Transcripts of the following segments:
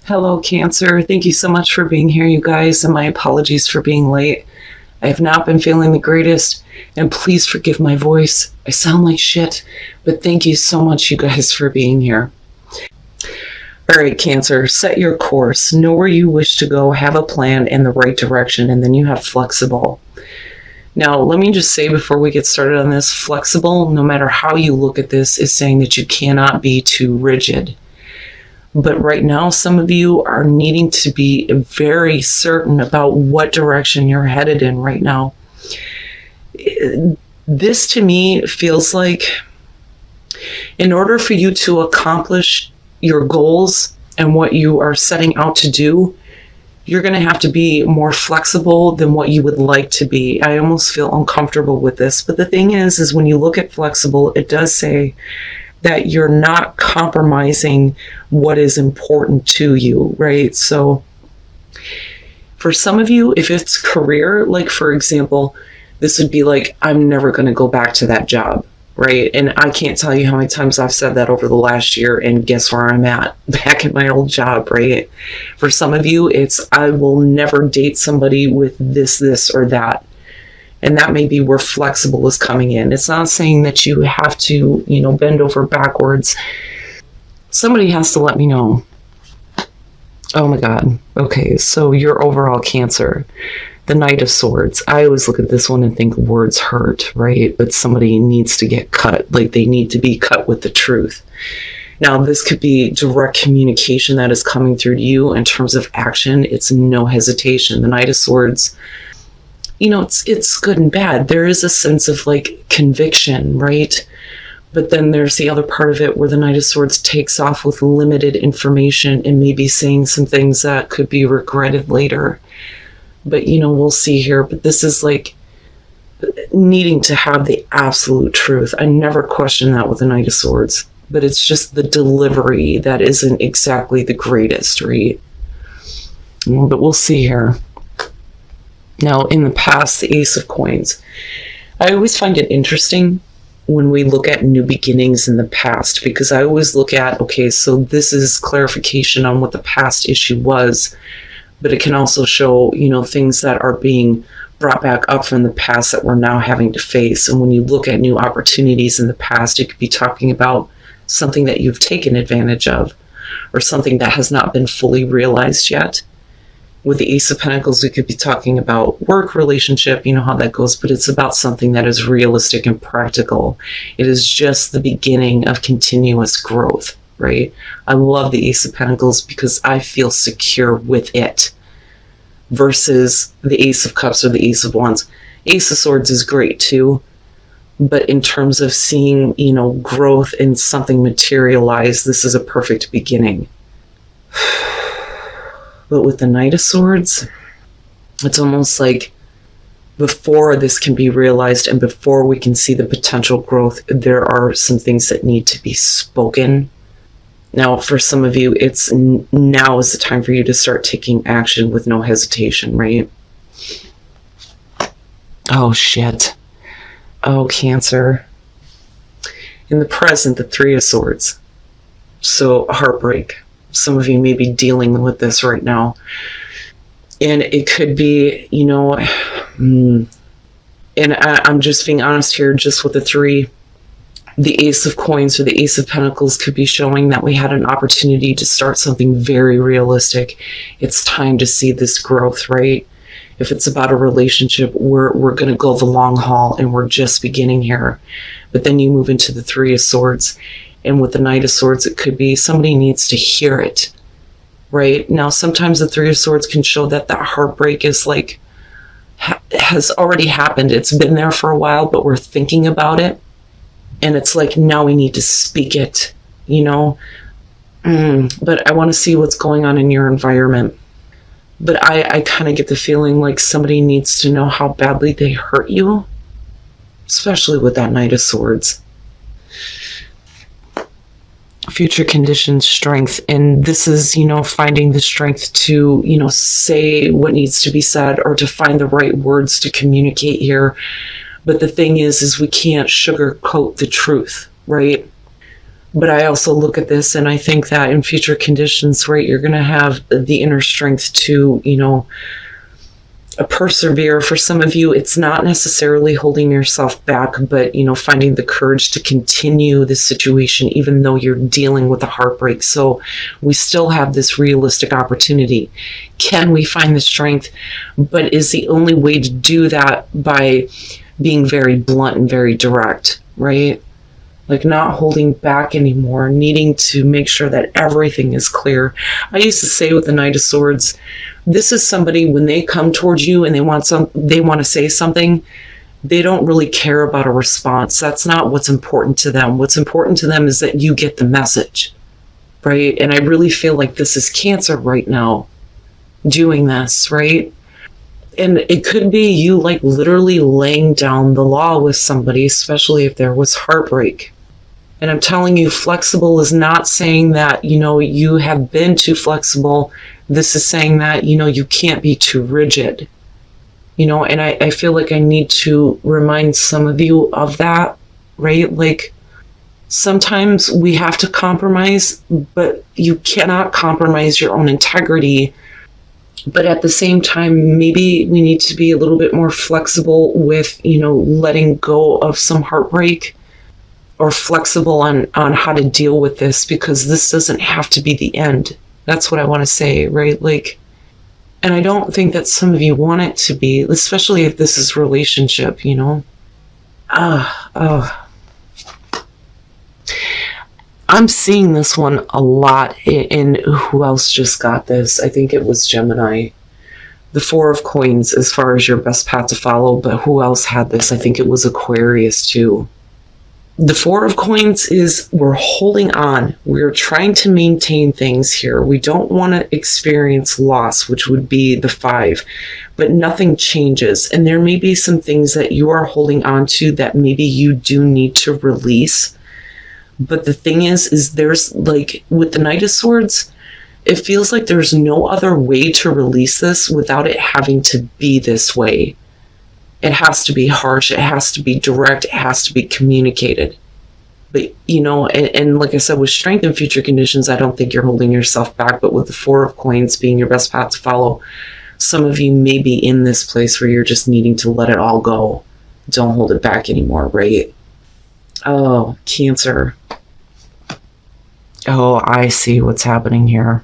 Hello, Cancer. Thank you so much for being here, you guys, and my apologies for being late. I have not been feeling the greatest, and please forgive my voice. I sound like shit, but thank you so much, you guys, for being here. All right, Cancer, set your course. Know where you wish to go, have a plan in the right direction, and then you have flexible. Now, let me just say before we get started on this, flexible, no matter how you look at this, is saying that you cannot be too rigid. But right now, some of you are needing to be very certain about what direction you're headed in right now. This to me feels like in order for you to accomplish your goals and what you are setting out to do, you're going to have to be more flexible than what you would like to be. I almost feel uncomfortable with this. But the thing is when you look at flexible, it does say that you're not compromising what is important to you, right? So for some of you, if it's career, like for example, this would be like, I'm never going to go back to that job, right? And I can't tell you how many times I've said that over the last year, and guess where I'm at? Back at my old job, right? For some of you, it's, I will never date somebody with this, or that. And that may be where flexible is coming in. It's not saying that you have to, bend over backwards. Somebody has to let me know. Oh my God. Okay, so your overall Cancer, the Knight of Swords. I always look at this one and think words hurt, right? But somebody needs to get cut. Like they need to be cut with the truth. Now, this could be direct communication that is coming through to you in terms of action. It's no hesitation. The Knight of Swords, it's good and bad. There is a sense of like conviction, right? But then there's the other part of it where the Knight of Swords takes off with limited information and maybe saying some things that could be regretted later. But, we'll see here. But this is like needing to have the absolute truth. I never question that with the Knight of Swords. But it's just the delivery that isn't exactly the greatest, right? But we'll see here. Now, in the past, the Ace of Coins. I always find it interesting when we look at new beginnings in the past, because I always look at, okay, so this is clarification on what the past issue was, but it can also show, things that are being brought back up from the past that we're now having to face. And when you look at new opportunities in the past, it could be talking about something that you've taken advantage of or something that has not been fully realized yet. With the Ace of Pentacles, we could be talking about work relationship, how that goes, but it's about something that is realistic and practical. It is just the beginning of continuous growth, right? I love the Ace of Pentacles because I feel secure with it versus the Ace of Cups or the Ace of Wands. Ace of Swords is great too, but in terms of seeing, growth in something materialize, this is a perfect beginning. But with the Knight of Swords, it's almost like before this can be realized and before we can see the potential growth, there are some things that need to be spoken. Now, for some of you, it's now is the time for you to start taking action with no hesitation, right? Oh, shit. Oh, Cancer. In the present, the Three of Swords. So, heartbreak. Some of you may be dealing with this right now. And it could be, and I'm just being honest here, just with the three, the Ace of Coins or the Ace of Pentacles could be showing that we had an opportunity to start something very realistic. It's time to see this growth, right? If it's about a relationship, we're going to go the long haul and we're just beginning here. But then you move into the Three of Swords. And with the Knight of Swords, it could be somebody needs to hear it, right? Now, sometimes the Three of Swords can show that that heartbreak is like, has already happened. It's been there for a while, but we're thinking about it. And it's like, now we need to speak it, But I want to see what's going on in your environment. But I kind of get the feeling like somebody needs to know how badly they hurt you, especially with that Knight of Swords. Future conditions, strength. And this is, finding the strength to, say what needs to be said or to find the right words to communicate here. But the thing is we can't sugarcoat the truth, right? But I also look at this and I think that in future conditions, right, you're going to have the inner strength to, persevere. For some of you, it's not necessarily holding yourself back, but, finding the courage to continue this situation, even though you're dealing with a heartbreak. So we still have this realistic opportunity. Can we find the strength? But is the only way to do that by being very blunt and very direct, right? Like not holding back anymore, needing to make sure that everything is clear. I used to say with the Knight of Swords, this is somebody, when they come towards you and they want to say something, they don't really care about a response. That's not what's important to them. What's important to them is that you get the message, right? And I really feel like this is Cancer right now doing this, right? And it could be you like literally laying down the law with somebody, especially if there was heartbreak. And I'm telling you, flexible is not saying that, you have been too flexible. This is saying that, you can't be too rigid. And I feel like I need to remind some of you of that, right? Like sometimes we have to compromise, but you cannot compromise your own integrity. But at the same time, maybe we need to be a little bit more flexible with, letting go of some heartbreak, or flexible on how to deal with this, because this doesn't have to be the end. That's what I want to say, right? Like, and I don't think that some of you want it to be, especially if this is relationship, I'm seeing this one a lot in who else just got this? I think it was Gemini. The Four of Coins as far as your best path to follow, but who else had this? I think it was Aquarius too. The Four of Coins is we're holding on. We're trying to maintain things here. We don't want to experience loss, which would be the Five, but nothing changes. And there may be some things that you are holding on to that maybe you do need to release. But the thing is there's like with the Knight of Swords, it feels like there's no other way to release this without it having to be this way. It has to be harsh. It has to be direct. It has to be communicated. But, and like I said, with strength in future conditions, I don't think you're holding yourself back. But with the Four of Coins being your best path to follow, some of you may be in this place where you're just needing to let it all go. Don't hold it back anymore, right? Oh, Cancer. Oh, I see what's happening here.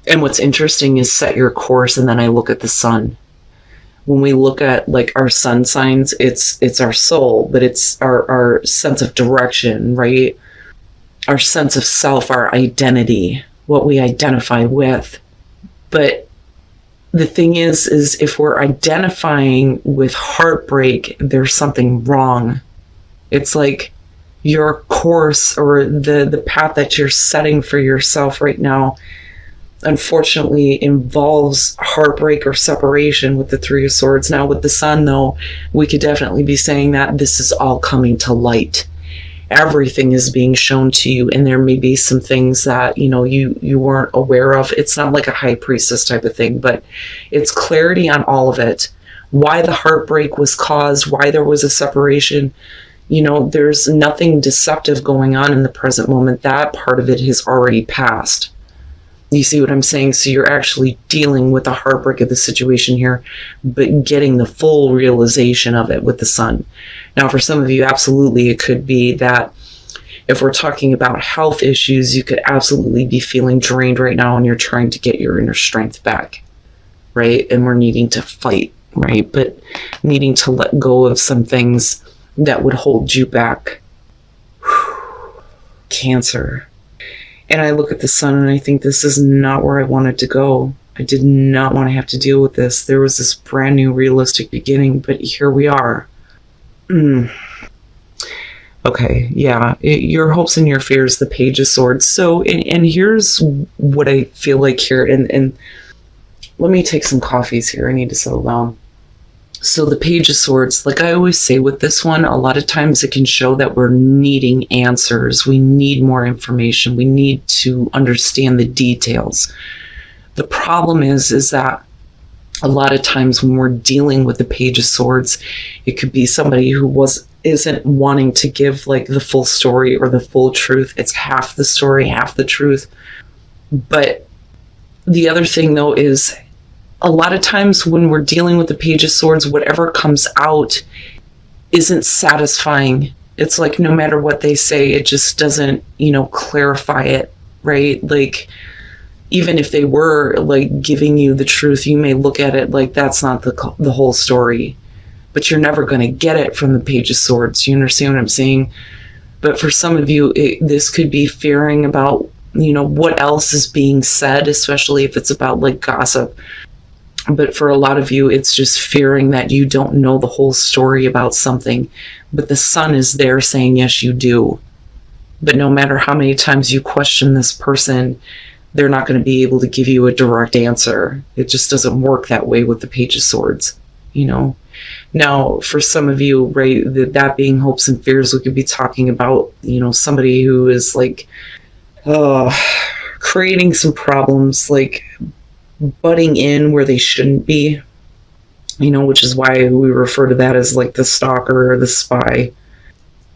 And what's interesting is set your course, and then I look at the sun. When we look at like our sun signs, it's our soul, but it's our sense of direction, right? Our sense of self, our identity, what we identify with. But the thing is if we're identifying with heartbreak, there's something wrong. It's like your course or the path that you're setting for yourself right now unfortunately involves heartbreak or separation with the Three of Swords. Now with the sun though, we could definitely be saying that this is all coming to light. Everything is being shown to you, and there may be some things that you weren't aware of. It's not like a high priestess type of thing, but it's clarity on all of it. Why the heartbreak was caused, why there was a separation. There's nothing deceptive going on in the present moment. That part of it has already passed. You see what I'm saying? So you're actually dealing with the heartbreak of the situation here, but getting the full realization of it with the sun. Now, for some of you, absolutely, it could be that if we're talking about health issues, you could absolutely be feeling drained right now and you're trying to get your inner strength back, right? And we're needing to fight, right? But needing to let go of some things that would hold you back. Cancer. And I look at the sun and I think this is not where I wanted to go. I did not want to have to deal with this. There was this brand new realistic beginning, but here we are. Okay, yeah, your hopes and your fears, the Page of Swords. So, and here's what I feel like here, and let me take some coffees here. I need to settle down. So the Page of Swords, like I always say with this one, a lot of times it can show that we're needing answers. We need more information. We need to understand the details. The problem is that a lot of times when we're dealing with the Page of Swords, it could be somebody who was isn't wanting to give like the full story or the full truth. It's half the story, half the truth. But the other thing though is a lot of times when we're dealing with the Page of Swords, whatever comes out isn't satisfying. It's like no matter what they say, it just doesn't, clarify it, right? Like even if they were like giving you the truth, you may look at it like that's not the whole story, but you're never going to get it from the Page of Swords. You understand what I'm saying? But for some of you, this could be fearing about, what else is being said, especially if it's about like gossip. But for a lot of you, it's just fearing that you don't know the whole story about something. But the Sun is there saying, yes, you do. But no matter how many times you question this person, they're not going to be able to give you a direct answer. It just doesn't work that way with the Page of Swords, Now, for some of you, right, that being hopes and fears, we could be talking about, somebody who is like creating some problems, like butting in where they shouldn't be, which is why we refer to that as like the stalker or the spy.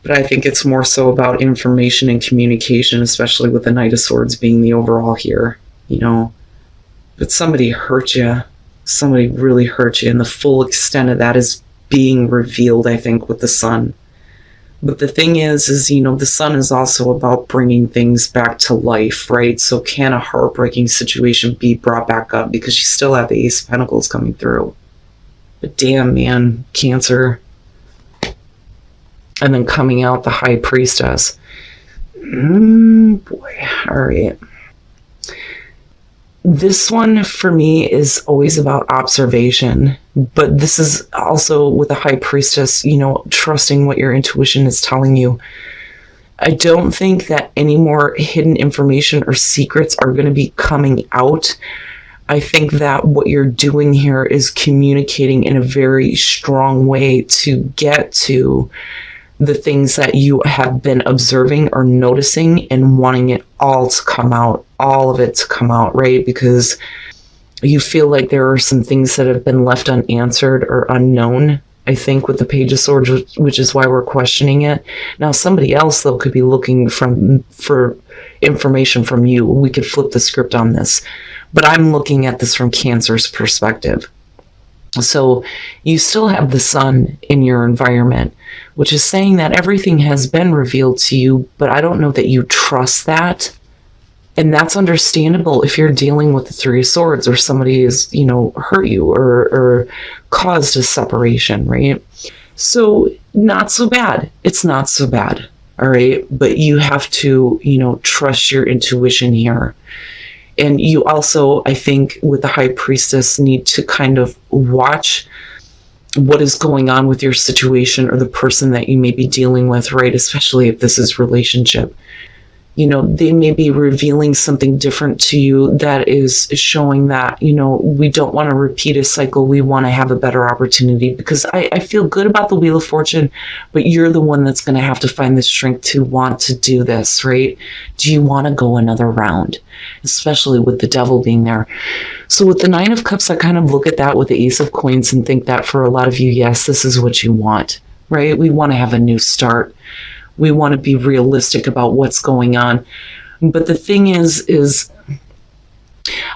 But I think it's more so about information and communication, especially with the Knight of Swords being the overall here, But somebody hurt you. Somebody really hurt you, and the full extent of that is being revealed, I think, with the Sun. But the thing is the Sun is also about bringing things back to life, right? So can a heartbreaking situation be brought back up? Because you still have the Ace of Pentacles coming through. But damn, man, Cancer. And then coming out the High Priestess. Boy, all right. This one for me is always about observation, but this is also with the High Priestess, trusting what your intuition is telling you. I don't think that any more hidden information or secrets are going to be coming out. I think that what you're doing here is communicating in a very strong way to get to the things that you have been observing or noticing and wanting it all to come out, all of it to come out, right? Because you feel like there are some things that have been left unanswered or unknown, I think, with the Page of Swords, which is why we're questioning it. Now, somebody else, though, could be looking for information from you. We could flip the script on this. But I'm looking at this from Cancer's perspective. So you still have the Sun in your environment, which is saying that everything has been revealed to you, but I don't know that you trust that. And that's understandable if you're dealing with the Three of Swords or somebody has, hurt you or caused a separation, right? So not so bad. It's not so bad. All right. But you have to, trust your intuition here. And you also, I think, with the High Priestess, need to kind of watch what is going on with your situation or the person that you may be dealing with, right? Especially if this is relationship. They may be revealing something different to you that is showing that, we don't want to repeat a cycle. We want to have a better opportunity, because I feel good about the Wheel of Fortune, but you're the one that's going to have to find the strength to want to do this, right? Do you want to go another round? Especially with the Devil being there. So with the Nine of Cups, I kind of look at that with the Ace of Coins and think that for a lot of you, yes, this is what you want, right? We want to have a new start. We want to be realistic about what's going on. But the thing is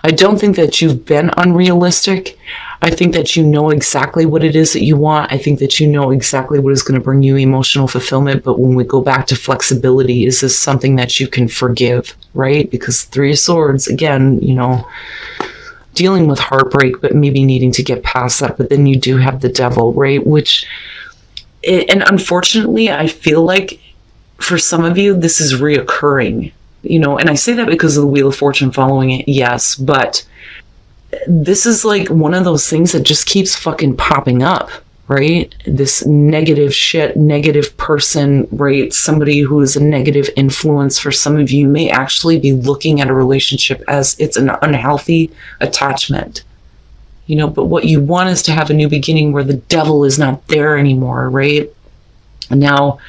I don't think that you've been unrealistic. I think that you know exactly what it is that you want. I think that you know exactly what is going to bring you emotional fulfillment. But when we go back to flexibility, is this something that you can forgive, right? Because Three of Swords, again, dealing with heartbreak, but maybe needing to get past that. But then you do have the Devil, right? And unfortunately, I feel like for some of you, this is reoccurring, and I say that because of the Wheel of Fortune following it, yes, but this is like one of those things that just keeps fucking popping up, right? This negative shit, negative person, right? Somebody who is a negative influence. For some of you may actually be looking at a relationship as it's an unhealthy attachment. But what you want is to have a new beginning where the Devil is not there anymore, right? Now,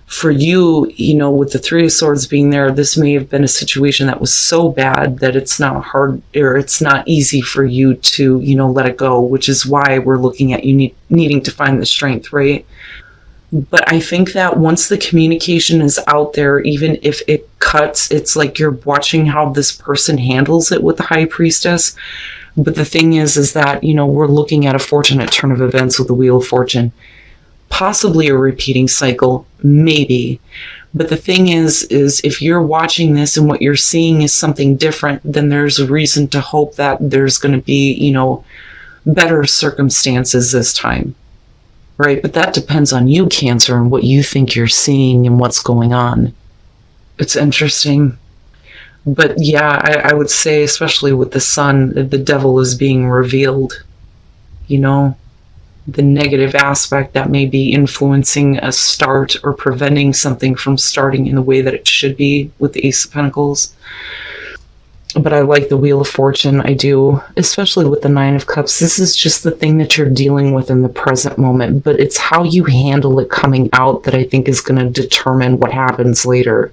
for you, with the Three of Swords being there, this may have been a situation that was so bad that it's not hard, or it's not easy for you to, let it go, which is why we're looking at you needing to find the strength, right? But I think that once the communication is out there, even if it cuts, it's like you're watching how this person handles it with the high priestess. But the thing is that, we're looking at a fortunate turn of events with the Wheel of Fortune. Possibly a repeating cycle, maybe. But the thing is if you're watching this and what you're seeing is something different, then there's a reason to hope that there's going to be, better circumstances this time. Right? But that depends on you, Cancer, and what you think you're seeing and what's going on. It's interesting. But yeah, I would say, especially with the Sun, the devil is being revealed. The negative aspect that may be influencing a start or preventing something from starting in the way that it should be with the Ace of Pentacles. But I like the Wheel of Fortune. I do, especially with the Nine of Cups. This is just the thing that you're dealing with in the present moment, but it's how you handle it coming out that I think is going to determine what happens later.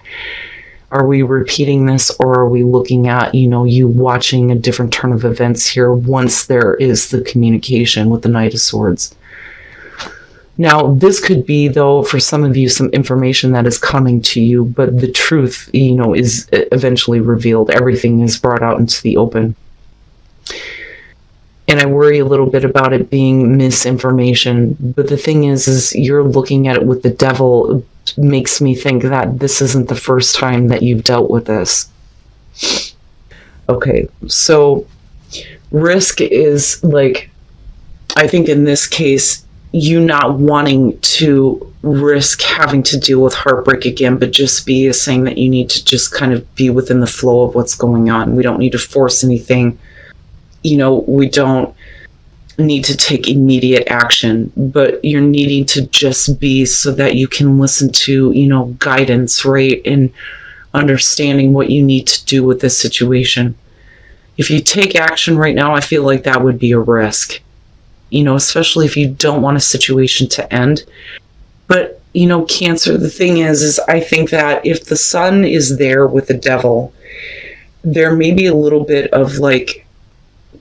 Are we repeating this, or are we looking at, you watching a different turn of events here once there is the communication with the Knight of Swords? Now, this could be, though, for some of you, some information that is coming to you, but the truth, is eventually revealed. Everything is brought out into the open. And I worry a little bit about it being misinformation. But the thing is you're looking at it with the devil makes me think that this isn't the first time that you've dealt with this. Okay, so risk is I think in this case, you not wanting to risk having to deal with heartbreak again, but just be saying that you need to just kind of be within the flow of what's going on. We don't need to force anything. We don't need to take immediate action, but you're needing to just be so that you can listen to, guidance, right? And understanding what you need to do with this situation. If you take action right now, I feel like that would be a risk. Especially if you don't want a situation to end. But, Cancer, the thing is I think that if the Sun is there with the devil, there may be a little bit of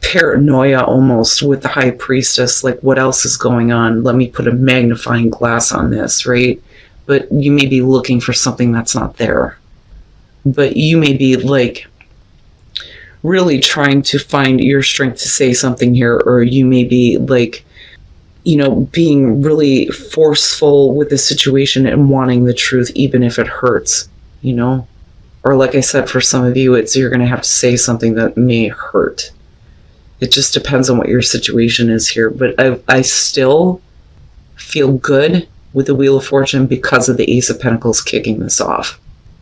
paranoia almost with the High Priestess, what else is going on? Let me put a magnifying glass on this, right? But you may be looking for something that's not there. But you may be really trying to find your strength to say something here, or you may be being really forceful with the situation and wanting the truth even if it hurts, or like I said, for some of you, you're going to have to say something that may hurt. It just depends on what your situation is here, but I still feel good with the Wheel of Fortune because of the Ace of Pentacles kicking this off.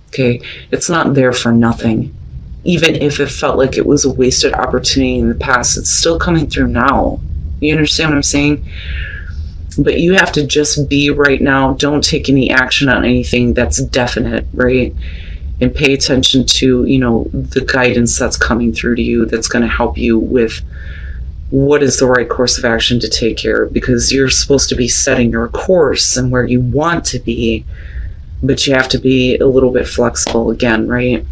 Okay, it's not there for nothing. Even if it felt like it was a wasted opportunity in the past, it's still coming through now. You understand what I'm saying? But you have to just be right now. Don't take any action on anything that's definite, right? And pay attention to, the guidance that's coming through to you that's going to help you with what is the right course of action to take here. Because you're supposed to be setting your course and where you want to be, but you have to be a little bit flexible again, right?